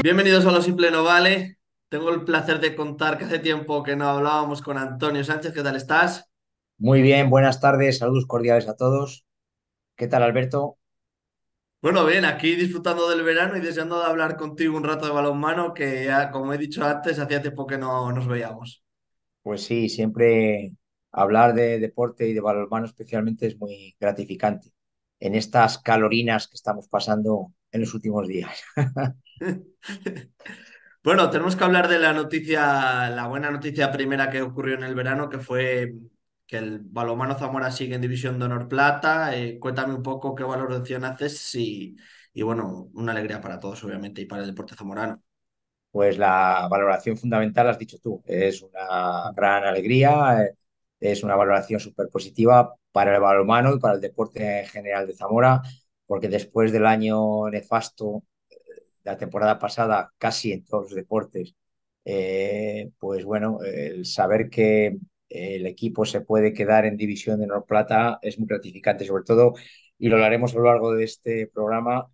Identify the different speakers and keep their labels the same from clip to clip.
Speaker 1: Bienvenidos a Lo Simple No Vale. Tengo el placer de contar que hace tiempo que no hablábamos con Antonio Sánchez. ¿Qué tal estás?
Speaker 2: Muy bien, buenas tardes, saludos cordiales a todos. ¿Qué tal, Alberto?
Speaker 1: Bueno, bien, aquí disfrutando del verano y deseando de hablar contigo un rato de balonmano, que ya, como he dicho antes, hacía tiempo que no nos veíamos.
Speaker 2: Pues sí, siempre hablar de deporte y de balonmano especialmente es muy gratificante en estas calorinas que estamos pasando en los últimos días.
Speaker 1: Bueno, tenemos que hablar de la noticia, la buena noticia primera que ocurrió en el verano, que fue que el balonmano Zamora sigue en División de Honor Plata. Cuéntame un poco qué valoración haces y bueno, una alegría para todos, obviamente, y para el deporte zamorano.
Speaker 2: Pues la valoración fundamental, has dicho tú, es una gran alegría, es una valoración súper positiva para el balonmano y para el deporte en general de Zamora, porque después del año nefasto la temporada pasada casi en todos los deportes, pues bueno, el saber que el equipo se puede quedar en División de Honor Plata es muy gratificante, sobre todo, y lo hablaremos a lo largo de este programa,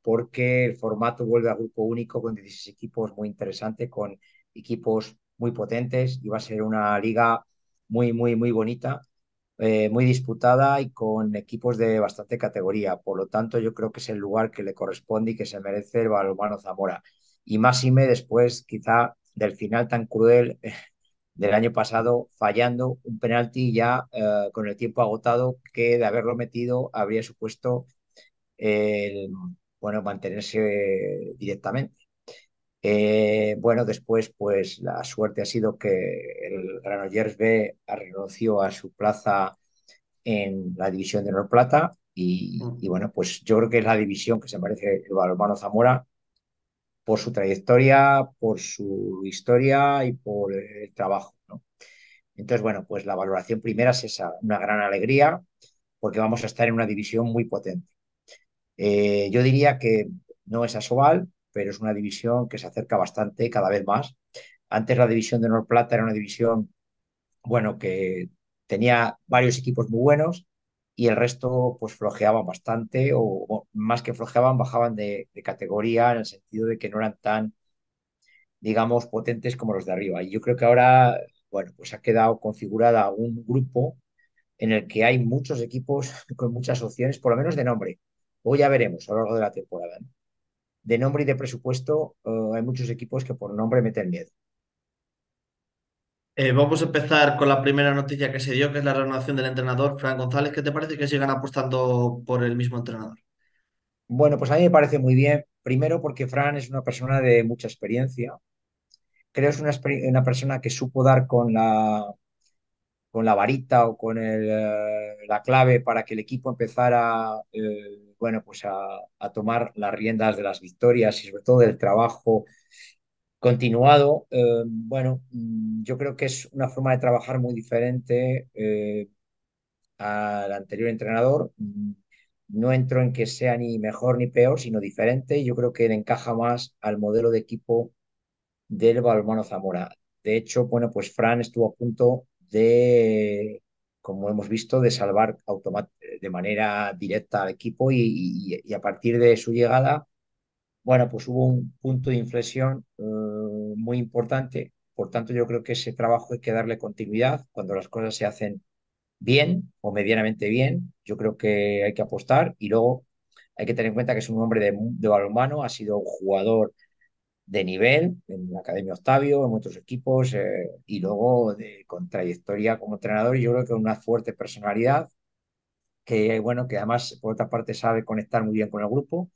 Speaker 2: porque el formato vuelve a grupo único con 16 equipos muy interesante, con equipos muy potentes, y va a ser una liga muy, muy, muy bonita, muy disputada y con equipos de bastante categoría. Por lo tanto, yo creo que es el lugar que le corresponde y que se merece el balonmano Zamora. Y máxime después, quizá, del final tan cruel del año pasado, fallando un penalti ya con el tiempo agotado, que de haberlo metido habría supuesto el, bueno, mantenerse directamente. Bueno, después, pues la suerte ha sido que el Granollers B renunció a su plaza en la división de Honor Plata y
Speaker 1: Mm.
Speaker 2: bueno, pues yo creo que es la división que se merece el balonmano Zamora por su trayectoria, por su historia y por el trabajo, ¿no? Entonces, bueno, pues la valoración primera es esa, una gran alegría porque vamos a estar en una división muy potente. Yo diría que no es Asobal, pero es una división que se acerca bastante cada vez más. Antes la división de Honor Plata era una división, bueno, que tenía varios equipos muy buenos y el resto pues flojeaban bastante o más que flojeaban, bajaban de categoría en el sentido de que no eran tan, digamos, potentes como los de arriba. Y yo creo que ahora, bueno, pues ha quedado configurada un grupo en el que hay muchos equipos con muchas opciones, por lo menos de nombre. Hoy ya veremos a lo largo de la temporada, ¿no? De nombre y de presupuesto, hay muchos equipos que por nombre meten miedo.
Speaker 1: Vamos a empezar con la primera noticia que se dio, que es la renovación del entrenador, Fran González. ¿Qué te parece que sigan apostando por el mismo entrenador?
Speaker 2: Bueno, pues a mí me parece muy bien, primero porque Fran es una persona de mucha experiencia. Creo que es una persona que supo dar con la varita o con la clave para que el equipo empezara, bueno, pues a tomar las riendas de las victorias y sobre todo del trabajo continuado. Bueno, yo creo que es una forma de trabajar muy diferente al anterior entrenador. No entro en que sea ni mejor ni peor, sino diferente. Yo creo que le encaja más al modelo de equipo del balonmano Zamora. De hecho, bueno, pues Fran estuvo a punto de, como hemos visto, de salvar de manera directa al equipo y a partir de su llegada, bueno, pues hubo un punto de inflexión muy importante. Por tanto, yo creo que ese trabajo hay que darle continuidad cuando las cosas se hacen bien o medianamente bien. Yo creo que hay que apostar y luego hay que tener en cuenta que es un hombre de balonmano, ha sido un jugador de nivel en la Academia Octavio, en otros equipos, y luego con trayectoria como entrenador, y yo creo que una fuerte personalidad, que bueno, que además por otra parte sabe conectar muy bien con el grupo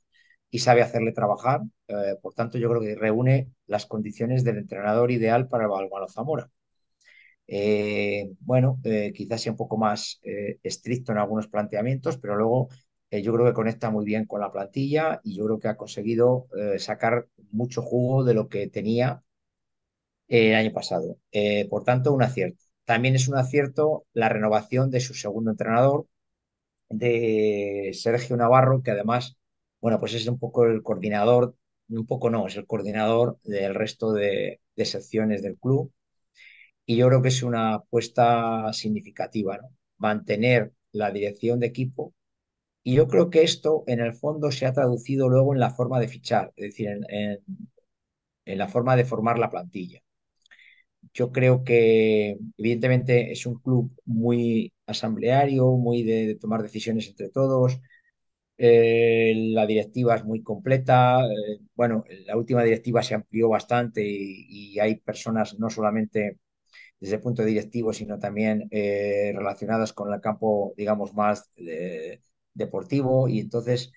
Speaker 2: y sabe hacerle trabajar. Por tanto, yo creo que reúne las condiciones del entrenador ideal para el Balonmano Zamora. Bueno, quizás sea un poco más estricto en algunos planteamientos, pero luego yo creo que conecta muy bien con la plantilla y yo creo que ha conseguido sacar mucho jugo de lo que tenía el año pasado. Por tanto, un acierto. También es un acierto la renovación de su segundo entrenador, de Sergio Navarro, que además, bueno, pues es un poco el coordinador, un poco no, es el coordinador del resto de secciones del club. Y yo creo que es una apuesta significativa, ¿no? Mantener la dirección de equipo Y yo creo que esto, en el fondo, se ha traducido luego en la forma de fichar, es decir, en la forma de formar la plantilla. Yo creo que, evidentemente, es un club muy asambleario, muy de tomar decisiones entre todos. La directiva es muy completa. Bueno, la última directiva se amplió bastante y hay personas no solamente desde el punto directivo, sino también relacionadas con el campo, digamos, más deportivo. Y entonces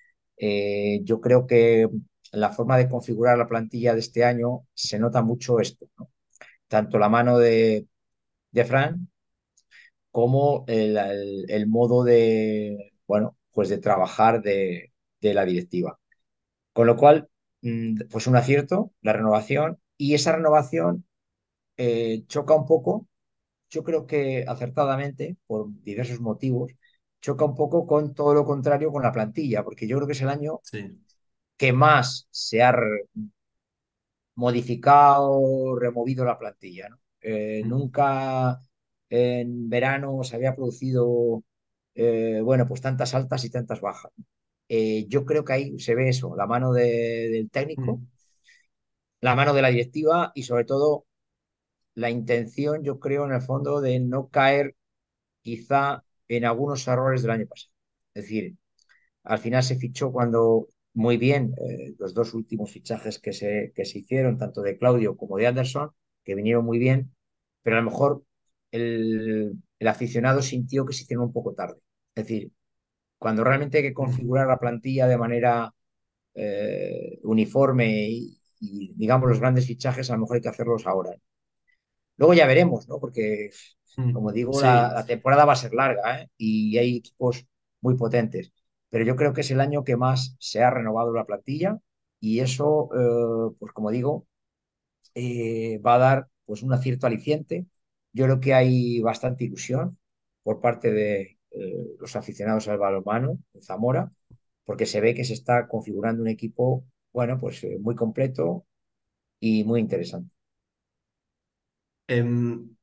Speaker 2: yo creo que en la forma de configurar la plantilla de este año se nota mucho esto, ¿no? Tanto la mano de Fran como el modo de, bueno, pues de trabajar de la directiva. Con lo cual, pues un acierto, la renovación, y esa renovación choca un poco, yo creo que acertadamente, por diversos motivos, choca un poco con todo lo contrario con la plantilla, porque yo creo que es el año
Speaker 1: Sí.
Speaker 2: que más se ha modificado, removido la plantilla, ¿no?
Speaker 1: Mm,
Speaker 2: Nunca en verano se había producido, bueno, pues tantas altas y tantas bajas. Yo creo que ahí se ve eso, la mano del técnico,
Speaker 1: mm,
Speaker 2: la mano de la directiva y sobre todo la intención, yo creo, en el fondo, de no caer quizá en algunos errores del año pasado. Es decir, al final se fichó cuando muy bien los dos últimos fichajes que se hicieron, tanto de Claudio como de Anderson, que vinieron muy bien, pero a lo mejor el aficionado sintió que se hicieron un poco tarde. Es decir, cuando realmente hay que
Speaker 1: mm,
Speaker 2: configurar la plantilla de manera uniforme y, digamos, los grandes fichajes, a lo mejor hay que hacerlos ahora. Luego ya veremos, ¿no? Porque, como digo, la,
Speaker 1: sí.
Speaker 2: la temporada va a ser larga, ¿eh? Y hay equipos muy potentes. Pero yo creo que es el año que más se ha renovado la plantilla y eso, pues como digo, va a dar pues un cierto aliciente. Yo creo que hay bastante ilusión por parte de los aficionados al balonmano en Zamora, porque se ve que se está configurando un equipo, bueno, pues muy completo y muy interesante.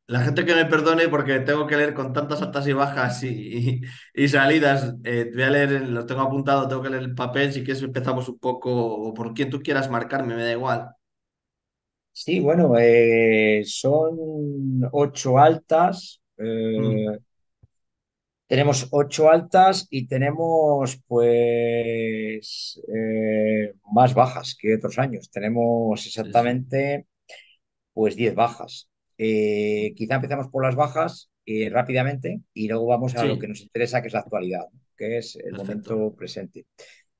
Speaker 1: La gente que me perdone porque tengo que leer con tantas altas y bajas y salidas, voy a leer, lo tengo apuntado, tengo que leer el papel, si quieres empezamos un poco, o por quien tú quieras marcarme, me da igual.
Speaker 2: Sí, bueno, son 8 altas.
Speaker 1: Mm,
Speaker 2: Tenemos 8 altas y tenemos pues más bajas que otros años. Tenemos
Speaker 1: sí, sí.
Speaker 2: exactamente pues 10 bajas. Quizá empezamos por las bajas rápidamente y luego vamos a lo que
Speaker 1: Sí,
Speaker 2: nos interesa, que es la actualidad, ¿no? Que es el
Speaker 1: perfecto.
Speaker 2: momento presente.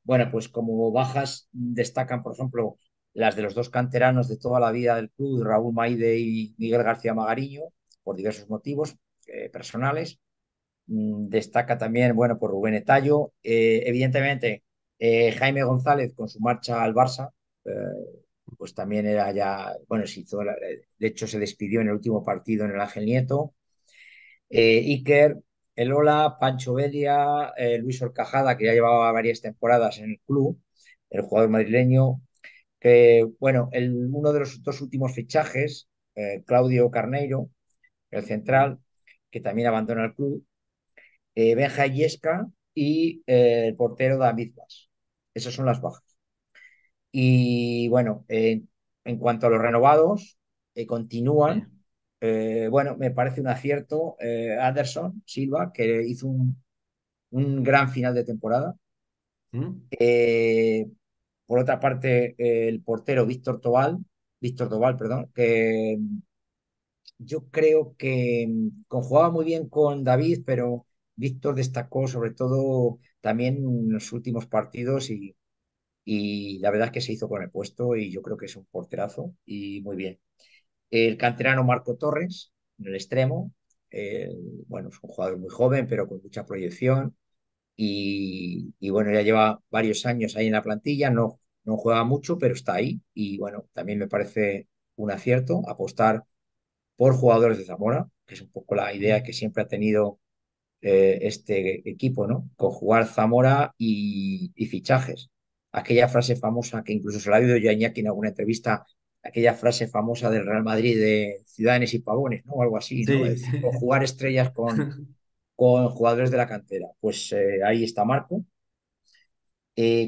Speaker 2: Bueno, pues como bajas destacan, por ejemplo, las de los dos canteranos de toda la vida del club, Raúl Maide y Miguel García Magariño, por diversos motivos personales. Destaca también, bueno, por Rubén Etallo. Evidentemente, Jaime González con su marcha al Barça, eh, pues también era ya, bueno, de hecho se despidió en el último partido en el Ángel Nieto. Iker, Elola, Pancho Belia, Luis Horcajada, que ya llevaba varias temporadas en el club, el jugador madrileño, que, bueno, uno de los dos últimos fichajes, Claudio Carneiro, el
Speaker 1: Mm,
Speaker 2: central, que también abandona el club, Benja Illesca y el portero David Vaz. Esas son las bajas. Y bueno, en cuanto a los renovados,
Speaker 1: sí.
Speaker 2: continúan. Bueno, me parece un acierto Anderson Silva, que hizo un gran final de temporada.
Speaker 1: Mm,
Speaker 2: Eh, por otra parte, el portero Víctor Tobal, perdón, que yo creo que conjugaba muy bien con David, pero Víctor destacó sobre todo también en los últimos partidos y la verdad es que se hizo con el puesto y yo creo que es un porterazo y muy bien. El canterano Marco Torres, en el extremo, bueno, es un jugador muy joven, pero con mucha proyección y bueno, ya lleva varios años ahí en la plantilla, no juega mucho, pero está ahí y bueno, también me parece un acierto apostar por jugadores de Zamora, que es un poco la idea
Speaker 1: mm.
Speaker 2: que siempre ha tenido este equipo, ¿no? Conjugar Zamora y fichajes. Aquella frase famosa que incluso se la ha oído yo a Iñaki en alguna entrevista, aquella frase famosa del Real Madrid de ciudadanos y pavones, ¿no? O algo así, ¿no? Es
Speaker 1: Sí.
Speaker 2: decir, conjugar estrellas con jugadores de la cantera. Pues ahí está Marco.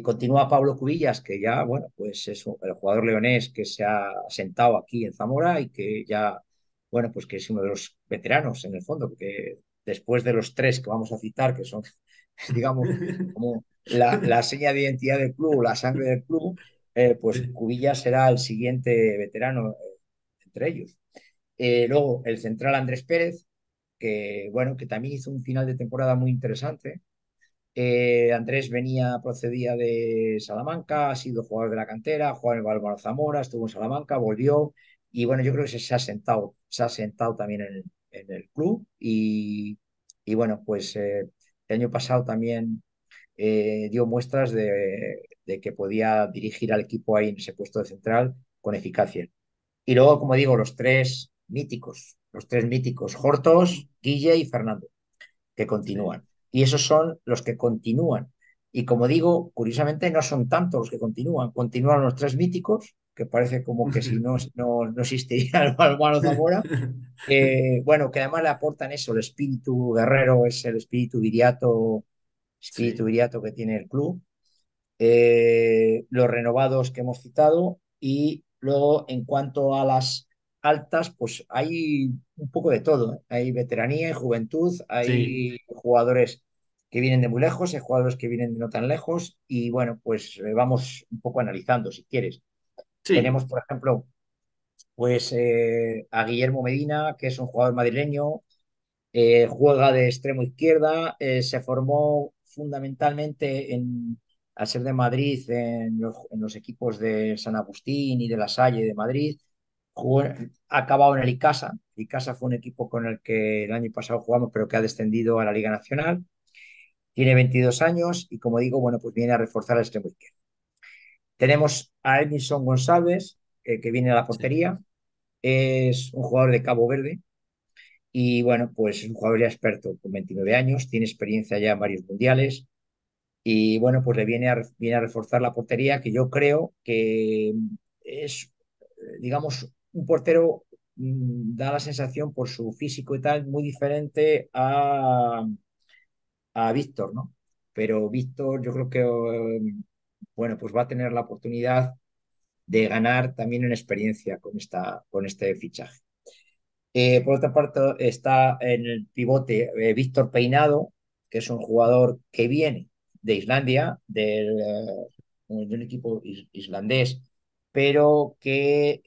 Speaker 2: Continúa Pablo Cubillas, que ya, bueno, pues es el jugador leonés que se ha sentado aquí en Zamora y que ya, bueno, pues que es uno de los veteranos en el fondo, porque después de los tres que vamos a citar, que son, digamos, como la seña de identidad del club, la sangre del club, pues Cubillas será el siguiente veterano entre ellos. Luego el central Andrés Pérez, que, bueno, que también hizo un final de temporada muy interesante. Andrés procedía de Salamanca, ha sido jugador de la cantera, jugó en el Balbano Zamora, estuvo en Salamanca, volvió y bueno, yo creo que se ha sentado también en el club y bueno, pues el año pasado también dio muestras de que podía dirigir al equipo ahí en ese puesto de central con eficacia. Y luego, como digo, los tres míticos, Hortos, Guille y Fernando que
Speaker 1: Sí.
Speaker 2: continúan. Y esos son los que continúan. Y como digo, curiosamente no son tantos los que continúan. Continúan los tres míticos, que parece como que si no existiría el Balonmano Zamora. Bueno, que además le aportan eso, el espíritu guerrero, es el espíritu
Speaker 1: Sí,
Speaker 2: viriato que tiene el club. Los renovados que hemos citado y luego en cuanto a las altas, pues hay un poco de todo, ¿eh? Hay veteranía y juventud,
Speaker 1: sí,
Speaker 2: hay jugadores que vienen de muy lejos, hay jugadores que vienen de no tan lejos y bueno, pues vamos un poco analizando si quieres. Tenemos,
Speaker 1: sí,
Speaker 2: por ejemplo, pues a Guillermo Medina, que es un jugador madrileño, juega de extremo izquierda, se formó fundamentalmente al ser de Madrid en los equipos de San Agustín y de La Salle de Madrid. Ha acabado en el Icasa. Icasa fue un equipo con el que el año pasado jugamos, pero que ha descendido a la Liga Nacional. Tiene 22 años y, como digo, bueno, pues viene a reforzar el extremo izquierdo. Tenemos a Edinson González, que viene a la
Speaker 1: sí,
Speaker 2: portería. Es un jugador de Cabo Verde, y bueno, pues es un jugador ya experto con 29 años, tiene experiencia ya en varios mundiales y bueno, pues viene a reforzar la portería que yo creo que es, digamos, un portero, da la sensación por su físico y tal, muy diferente a Víctor, ¿no? Pero Víctor yo creo que, bueno, pues va a tener la oportunidad de ganar también en experiencia con este fichaje. Por otra parte, está en el pivote Víctor Peinado, que es un jugador que viene de Islandia, de un equipo islandés, pero que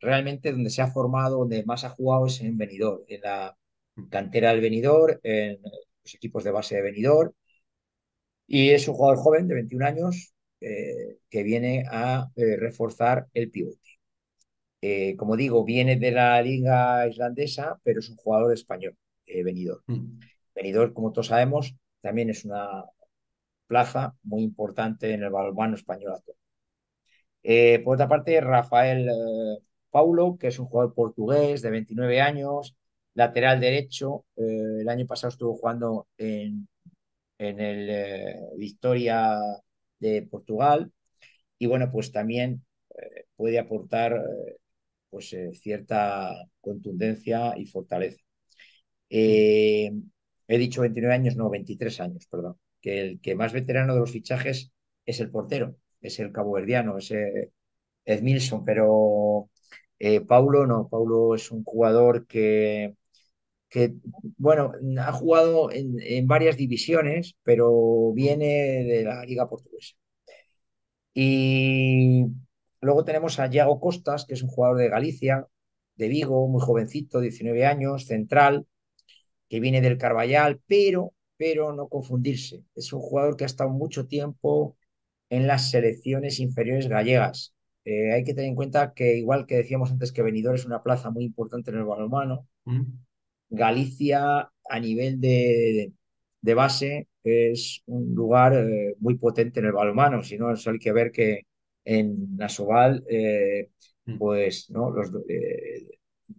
Speaker 2: realmente donde se ha formado, donde más ha jugado es en Benidorm, en la cantera del Benidorm, en los equipos de base de Benidorm, y es un jugador joven de 21 años que viene a reforzar el pivote. Como digo, viene de la liga islandesa, pero es un jugador español, Benidorm. Benidorm, como todos sabemos, también es una plaza muy importante en el balonmano español actual. Por otra parte, Rafael Paulo, que es un jugador portugués de 29 años, lateral derecho. El año pasado estuvo jugando en el Victoria de Portugal y bueno, pues también puede aportar pues cierta contundencia y fortaleza. Eh, He dicho 29 años, no, 23 años, perdón. Que el que más veterano de los fichajes es el portero, es el caboverdiano, es Edmilson, pero Paulo no, Paulo es un jugador que, bueno, ha jugado en varias divisiones, pero viene de la Liga Portuguesa. Y luego tenemos a Yago Costas, que es un jugador de Galicia, de Vigo, muy jovencito, 19 años, central, que viene del Carballal, pero no confundirse. Es un jugador que ha estado mucho tiempo en las selecciones inferiores gallegas. Hay que tener en cuenta que, igual que decíamos antes que Benidorm es una plaza muy importante en el balonmano, Galicia a nivel de base es un lugar muy potente en el balonmano. Si no, solo hay que ver que en Asobal, pues ¿no?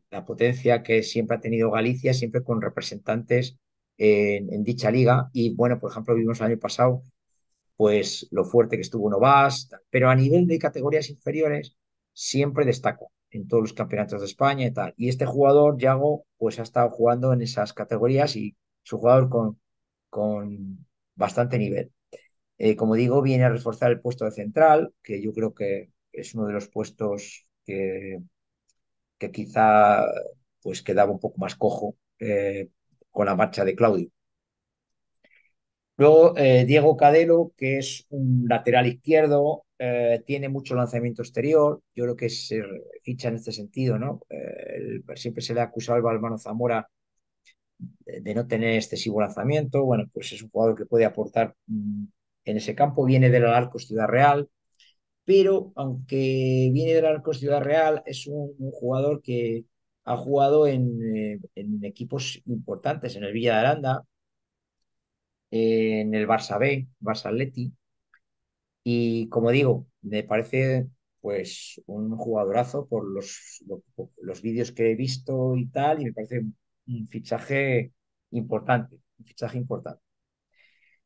Speaker 2: La potencia que siempre ha tenido Galicia, siempre con representantes en dicha liga. Y bueno, por ejemplo, vimos el año pasado pues lo fuerte que estuvo Novas, pero a nivel de categorías inferiores siempre destaca en todos los campeonatos de España y tal. Y este jugador, Yago, pues ha estado jugando en esas categorías y es un jugador con bastante nivel. Como digo, viene a reforzar el puesto de central, que yo creo que es uno de los puestos que quizá pues quedaba un poco más cojo con la marcha de Claudio. Luego, Diego Cadelo, que es un lateral izquierdo, tiene mucho lanzamiento exterior. Yo creo que se ficha en este sentido, ¿no? Siempre se le ha acusado al Balonmano Zamora de no tener excesivo lanzamiento. Bueno, pues es un jugador que puede aportar en ese campo. Viene del Alarcos Ciudad Real, pero aunque viene del Alarcos Ciudad Real, es un jugador que ha jugado en equipos importantes, en el Villa de Aranda, en el Barça B, Barça Atleti. Y como digo, me parece pues un jugadorazo por los vídeos que he visto y tal, y me parece un fichaje importante, un fichaje importante.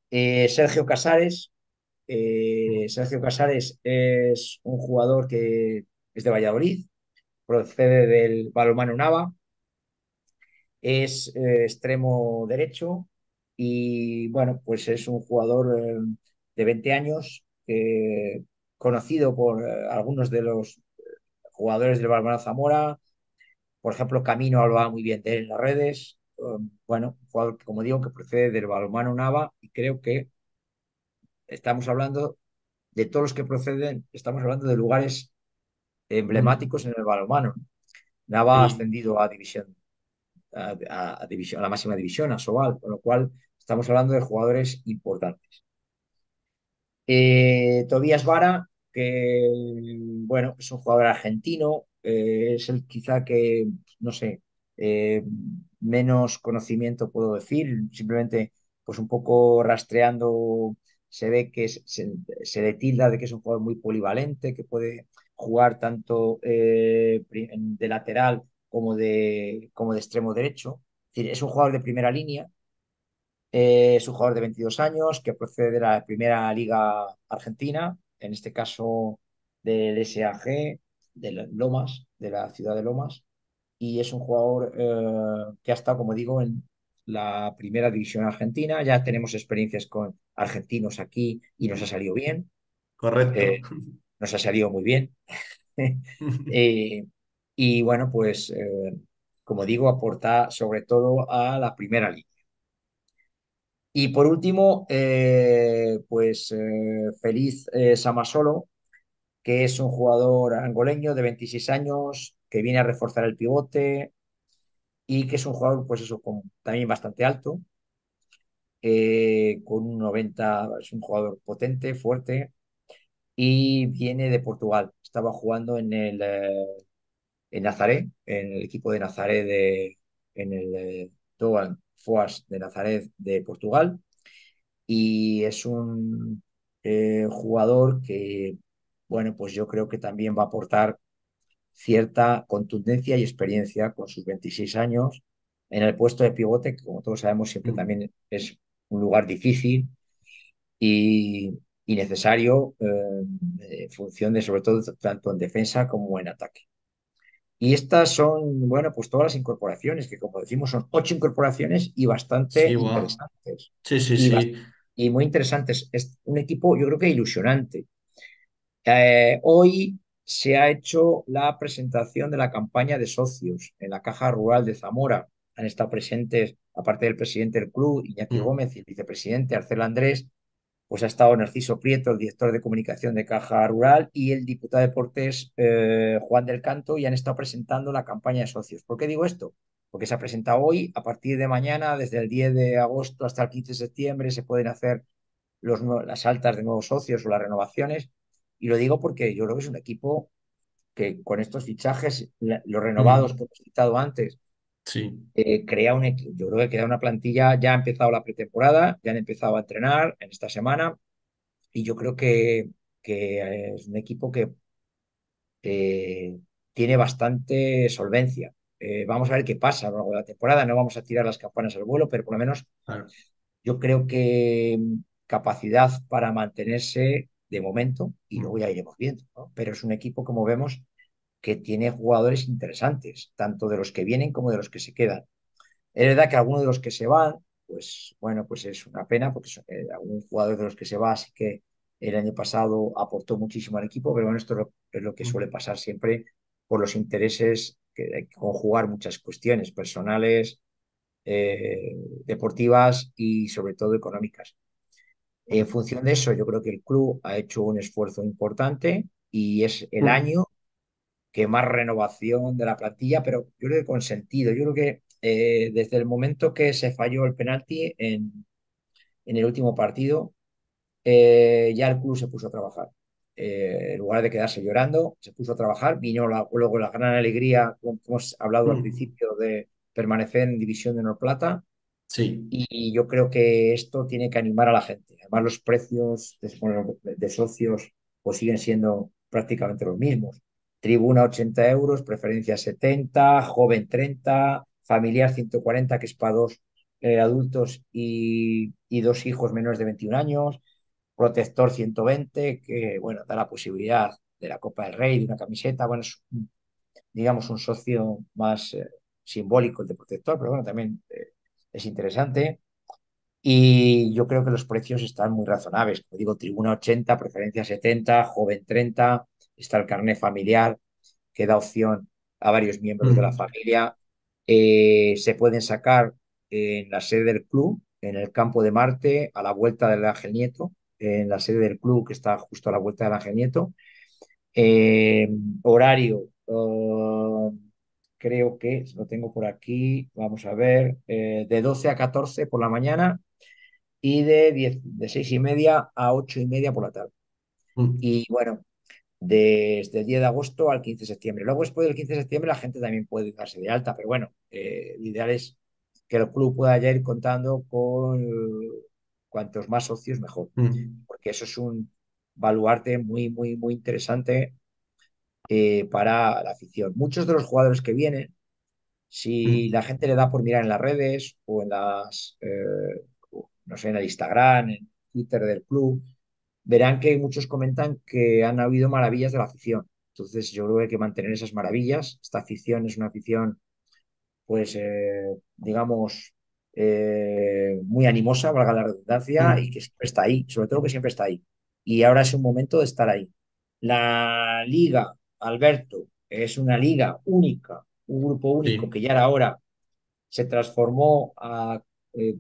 Speaker 2: Sergio Casares. Sergio Casares es un jugador que es de Valladolid, procede del Balonmano Nava, es extremo derecho y bueno, pues es un jugador de 20 años, conocido por algunos de los jugadores del Balonmano Zamora. Por ejemplo, Camino hablaba muy bien de él en las redes. Bueno, un jugador, como digo, que procede del Balonmano Nava y creo que estamos hablando de todos los que proceden, estamos hablando de lugares
Speaker 1: Mm.
Speaker 2: emblemáticos en el balonmano. Nava ha
Speaker 1: Sí,
Speaker 2: ascendido a división, división, a la máxima división, a Sobal, con lo cual estamos hablando de jugadores importantes. Tobías Vara, que bueno, es un jugador argentino, es el quizá que, no sé, eh, menos conocimiento puedo decir, simplemente pues un poco rastreando se ve que se le tilda de que es un jugador muy polivalente, que puede jugar tanto de lateral como de extremo derecho. Es decir, es un jugador de primera línea, es un jugador de 22 años que procede de la primera liga argentina, en este caso del SAG, de Lomas, de la ciudad de Lomas, y es un jugador que ha estado, como digo, en la primera división argentina. Ya tenemos experiencias con argentinos aquí y nos ha salido bien,
Speaker 1: correcto.
Speaker 2: nos ha salido muy bien. Eh, y bueno, pues como digo, aporta sobre todo a la primera liga. Y por último, pues Feliz Samasolo, que es un jugador angoleño de 26 años que viene a reforzar el pivote y que es un jugador, pues eso, también bastante alto, con un 90, es un jugador potente, fuerte y viene de Portugal. Estaba jugando en Nazaré, en el equipo de Nazaré en el Toan Foas de Nazaret de Portugal y es un jugador que, bueno, pues yo creo que también va a aportar cierta contundencia y experiencia con sus 26 años en el puesto de pivote, que como todos sabemos siempre también es un lugar difícil y necesario en función de sobre todo tanto en defensa como en ataque. Y estas son, bueno, pues todas las incorporaciones, que como decimos son 8 incorporaciones y bastante
Speaker 1: Sí, wow.
Speaker 2: interesantes.
Speaker 1: Sí, sí,
Speaker 2: Y,
Speaker 1: sí.
Speaker 2: y muy interesantes. Es un equipo, yo creo que ilusionante. Hoy se ha hecho la presentación de la campaña de socios en la Caja Rural de Zamora. Han estado presentes, aparte del presidente del club, Iñaki
Speaker 1: Mm.
Speaker 2: Gómez, y el vicepresidente Arcel Andrés, pues ha estado Narciso Prieto, el director de comunicación de Caja Rural, y el diputado de Deportes Juan del Canto, y han estado presentando la campaña de socios. ¿Por qué digo esto? Porque se ha presentado hoy, a partir de mañana, desde el 10 de agosto hasta el 15 de septiembre, se pueden hacer las altas de nuevos socios o las renovaciones. Y lo digo porque yo creo que es un equipo que con estos fichajes, los renovados que
Speaker 1: Mm.
Speaker 2: hemos citado antes,
Speaker 1: Sí.
Speaker 2: crea un equipo, yo creo que queda una plantilla, ya ha empezado la pretemporada, ya han empezado a entrenar en esta semana y yo creo que es un equipo que eh, tiene bastante solvencia. Vamos a ver qué pasa a lo largo de la temporada, no vamos a tirar las campanas al vuelo, pero por lo menos
Speaker 1: Claro.
Speaker 2: yo creo que capacidad para mantenerse de momento, y luego
Speaker 1: Mm.
Speaker 2: ya iremos viendo, ¿no? Pero es un equipo, como vemos, que tiene jugadores interesantes, tanto de los que vienen como de los que se quedan. Es verdad que algunos de los que se van, pues bueno, pues es una pena porque algún jugador de los que se va, así que el año pasado aportó muchísimo al equipo, pero bueno, esto es lo que suele pasar siempre por los intereses que hay que conjugar muchas cuestiones personales, deportivas y sobre todo económicas. En función de eso, yo creo que el club ha hecho un esfuerzo importante y es el año que más renovación de la plantilla, pero yo creo que con sentido. Yo creo que desde el momento que se falló el penalti en el último partido, ya el club se puso a trabajar. En lugar de quedarse llorando, se puso a trabajar. Vino luego la gran alegría, como hemos hablado al principio, de permanecer en División de Honor Plata.
Speaker 1: Sí.
Speaker 2: Y yo creo que esto tiene que animar a la gente. Además, los precios de socios pues siguen siendo prácticamente los mismos. Tribuna 80 euros, preferencia 70, joven 30, familiar 140, que es para dos adultos y dos hijos menores de 21 años, protector 120, que bueno, da la posibilidad de la Copa del Rey, de una camiseta. Bueno, es digamos un socio más simbólico el de protector, pero bueno, también es interesante. Y yo creo que los precios están muy razonables. Como digo, tribuna 80, preferencia 70, joven 30, está el carnet familiar que da opción a varios miembros de la familia. Se pueden sacar en la sede del club, en el campo de Marte, a la vuelta del Ángel Nieto, en la sede del club que está justo a la vuelta del Ángel Nieto. Eh, Horario, creo que lo tengo por aquí, vamos a ver, de 12 a 14 por la mañana y de 6:30 a 8:30 por la tarde. Y bueno, desde el 10 de agosto al 15 de septiembre. Luego, después del 15 de septiembre, la gente también puede darse de alta, pero bueno, lo ideal es que el club pueda ya ir contando con cuantos más socios, mejor, porque eso es un baluarte muy, muy, muy interesante para la afición. Muchos de los jugadores que vienen, si la gente le da por mirar en las redes o en no sé, en el Instagram, en Twitter del club, verán que muchos comentan que han habido maravillas de la afición. Entonces, yo creo que hay que mantener esas maravillas. Esta afición es una afición, pues, digamos, muy animosa, valga la redundancia, y que siempre está ahí, sobre todo que siempre está ahí. Y ahora es un momento de estar ahí. La liga, Alberto, es una liga única, un grupo único
Speaker 1: Sí.
Speaker 2: que ya era hora, se transformó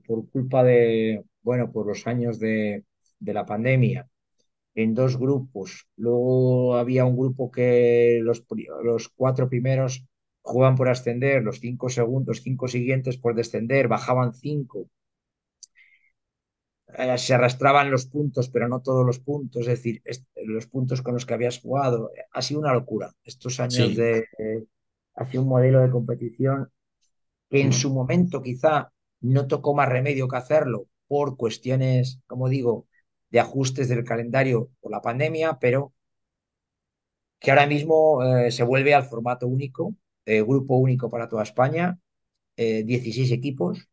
Speaker 2: por culpa de, bueno, por los años de la pandemia en dos grupos. Luego había un grupo que los cuatro primeros jugaban por ascender, los cinco segundos, cinco siguientes por descender, bajaban cinco. Se arrastraban los puntos, pero no todos los puntos, es decir, los puntos con los que habías jugado. Ha sido una locura. Estos años
Speaker 1: Sí.
Speaker 2: hacia un modelo de competición que en su momento quizá no tocó más remedio que hacerlo por cuestiones, como digo, de ajustes del calendario por la pandemia, pero que ahora mismo se vuelve al formato único, grupo único para toda España, 16 equipos,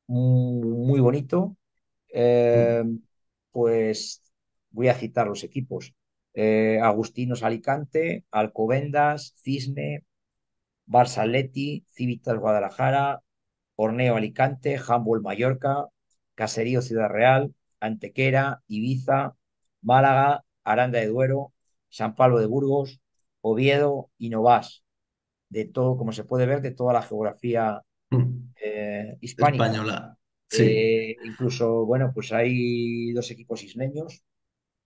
Speaker 2: muy bonito. Eh, pues voy a citar los equipos. Agustinos Alicante, Alcobendas, Cisne, Barça Atleti, Civitas Guadalajara, Horneo Alicante, Handball Mallorca, Caserío Ciudad Real, Antequera, Ibiza, Málaga, Aranda de Duero, San Pablo de Burgos, Oviedo y Novas, de todo, como se puede ver, de toda la geografía hispánica.
Speaker 1: Española. Sí.
Speaker 2: Incluso, bueno, pues hay dos equipos isleños,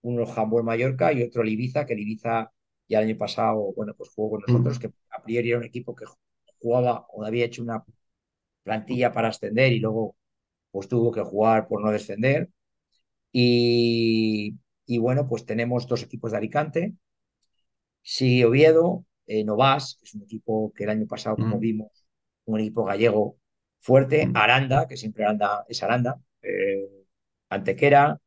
Speaker 2: uno Handball Mallorca y otro el Ibiza, que el Ibiza ya el año pasado, bueno, pues jugó con nosotros, que a priori era un equipo que jugaba o había hecho una plantilla para ascender y luego pues tuvo que jugar por no descender. Y bueno, pues tenemos dos equipos de Alicante. Sí, Oviedo, Novas, que es un equipo que el año pasado, como vimos, un equipo gallego fuerte. Aranda, que siempre Aranda es Aranda. Antequera,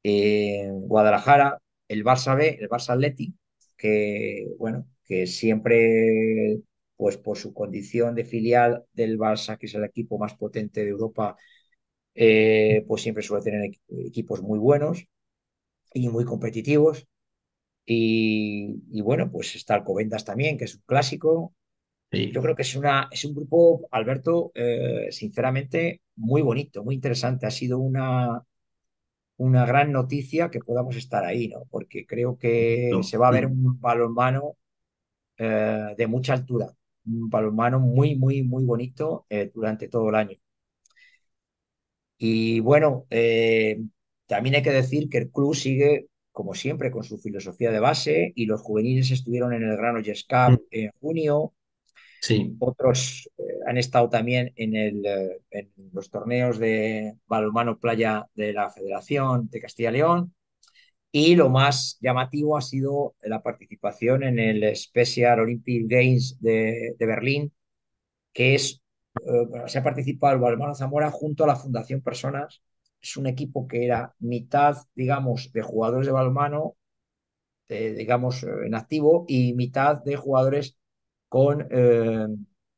Speaker 2: Guadalajara, el Barça B, el Barça Atleti, que bueno, que siempre, pues por su condición de filial del Barça, que es el equipo más potente de Europa, pues siempre suele tener equipos muy buenos y muy competitivos. Y bueno, pues está Alcobendas también, que es un clásico. Yo
Speaker 1: Sí.
Speaker 2: creo que es un grupo, Alberto, sinceramente, muy bonito, muy interesante. Ha sido una gran noticia que podamos estar ahí, ¿no? Porque creo que
Speaker 1: No.
Speaker 2: se va a ver
Speaker 1: Mm.
Speaker 2: un balonmano de mucha altura, un balonmano muy, muy, muy bonito durante todo el año. Y bueno, también hay que decir que el club sigue, como siempre, con su filosofía de base y los juveniles estuvieron en el Granollers
Speaker 1: Mm.
Speaker 2: Cup en junio.
Speaker 1: Sí,
Speaker 2: Otros han estado también en los torneos de balonmano playa de la Federación de Castilla y León. Y lo más llamativo ha sido la participación en el Special Olympic Games de Berlín, que se ha participado el balonmano Zamora junto a la Fundación Personas. Es un equipo que era mitad, digamos, de jugadores de balonmano, digamos, en activo, y mitad de jugadores con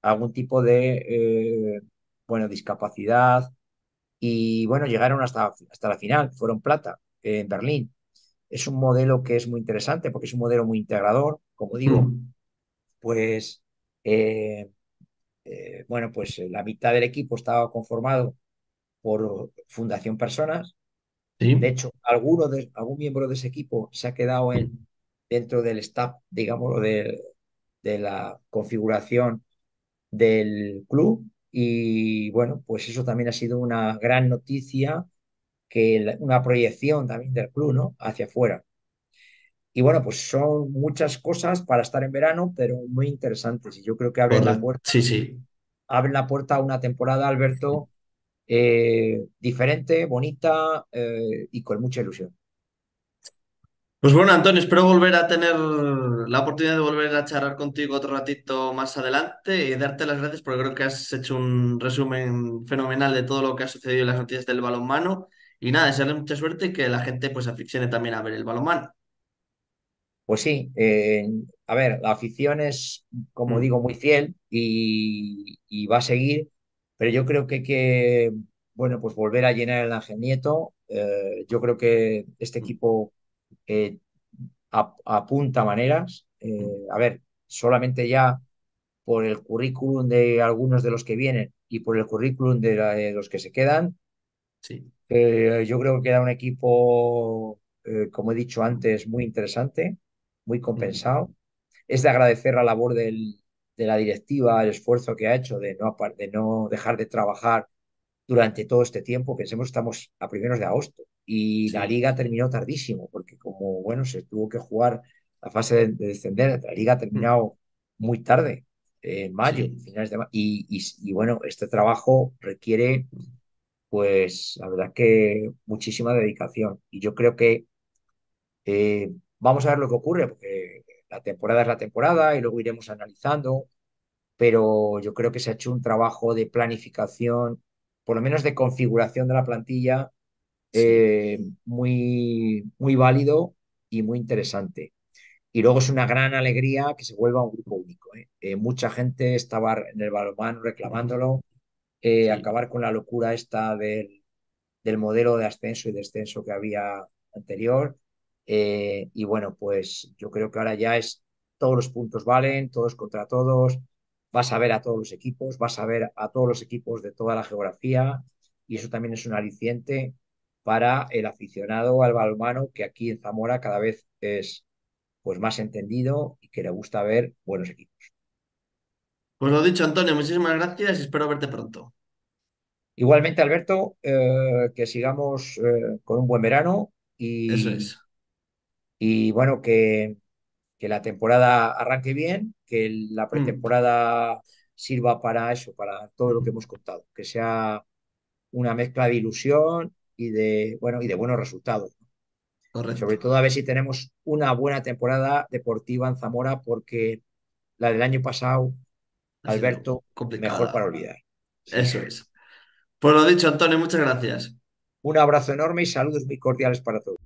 Speaker 2: algún tipo de, bueno, discapacidad. Y bueno, llegaron hasta la final, fueron plata en Berlín. Es un modelo que es muy interesante porque es un modelo muy integrador. Como digo,
Speaker 1: mm,
Speaker 2: pues, eh, bueno, pues la mitad del equipo estaba conformado por Fundación Personas. De
Speaker 1: sí,
Speaker 2: hecho, algún miembro de ese equipo se ha quedado
Speaker 1: mm,
Speaker 2: dentro del staff, digamos, de la configuración del club. Y bueno, pues eso también ha sido una gran noticia, una proyección también del club, ¿no? Hacia afuera. Y bueno, pues son muchas cosas para estar en verano, pero muy interesantes. Y yo creo que
Speaker 1: correcto. Sí, sí.
Speaker 2: abren la puerta a una temporada, Alberto, diferente, bonita y con mucha ilusión.
Speaker 1: Pues bueno, Antonio, espero volver a tener la oportunidad de volver a charlar contigo otro ratito más adelante y darte las gracias porque creo que has hecho un resumen fenomenal de todo lo que ha sucedido en las noticias del balonmano. Y nada, desearle mucha suerte y que la gente pues aficione también a ver el balonmano.
Speaker 2: Pues sí, a ver, la afición es, como
Speaker 1: Mm,
Speaker 2: digo, muy fiel y va a seguir, pero yo creo que hay que, bueno, pues volver a llenar el Ángel Nieto. Yo creo que este
Speaker 1: mm,
Speaker 2: equipo eh, apunta maneras. A ver, solamente ya por el currículum de algunos de los que vienen y por el currículum de los que se quedan,
Speaker 1: sí.
Speaker 2: yo creo que queda un equipo, como he dicho antes, muy interesante, muy
Speaker 1: Mm,
Speaker 2: compensado. Es de agradecer la labor de la directiva, el esfuerzo que ha hecho de no dejar de trabajar durante todo este tiempo. Pensemos, estamos a primeros de agosto y la
Speaker 1: sí.
Speaker 2: liga terminó tardísimo, porque como, bueno, se tuvo que jugar la fase de descender, la liga ha
Speaker 1: Mm,
Speaker 2: terminado muy tarde, en mayo,
Speaker 1: sí.
Speaker 2: finales de mayo. Y bueno, este trabajo requiere, pues, la verdad que muchísima dedicación. Y yo creo que vamos a ver lo que ocurre, porque la temporada es la temporada y luego iremos analizando, pero yo creo que se ha hecho un trabajo de planificación, por lo menos de configuración de la plantilla,
Speaker 1: Sí.
Speaker 2: muy, muy válido y muy interesante. Y luego es una gran alegría que se vuelva un grupo único, ¿eh? Mucha gente estaba en el balonmano reclamándolo,
Speaker 1: Sí.
Speaker 2: acabar con la locura esta del modelo de ascenso y descenso que había anterior. Y bueno, pues yo creo que ahora ya es todos los puntos valen, todos contra todos. Vas a ver a todos los equipos, vas a ver a todos los equipos de toda la geografía y eso también es un aliciente para el aficionado al balonmano que aquí en Zamora cada vez es pues más entendido y que le gusta ver buenos equipos.
Speaker 1: Pues lo dicho, Antonio, muchísimas gracias y espero verte pronto.
Speaker 2: Igualmente, Alberto, que sigamos con un buen verano
Speaker 1: Eso es.
Speaker 2: y bueno, que la temporada arranque bien, que la
Speaker 1: Mm,
Speaker 2: pretemporada sirva para eso, para todo lo que
Speaker 1: mm,
Speaker 2: hemos contado, que sea una mezcla de ilusión bueno, y de buenos resultados.
Speaker 1: correcto.
Speaker 2: Sobre todo a ver si tenemos una buena temporada deportiva en Zamora, porque la del año pasado,
Speaker 1: Ha sido
Speaker 2: Alberto, mejor para
Speaker 1: complicada.
Speaker 2: olvidar. Sí.
Speaker 1: Eso es. Pues lo dicho, Antonio, muchas gracias.
Speaker 2: Un abrazo enorme y saludos muy cordiales para todos.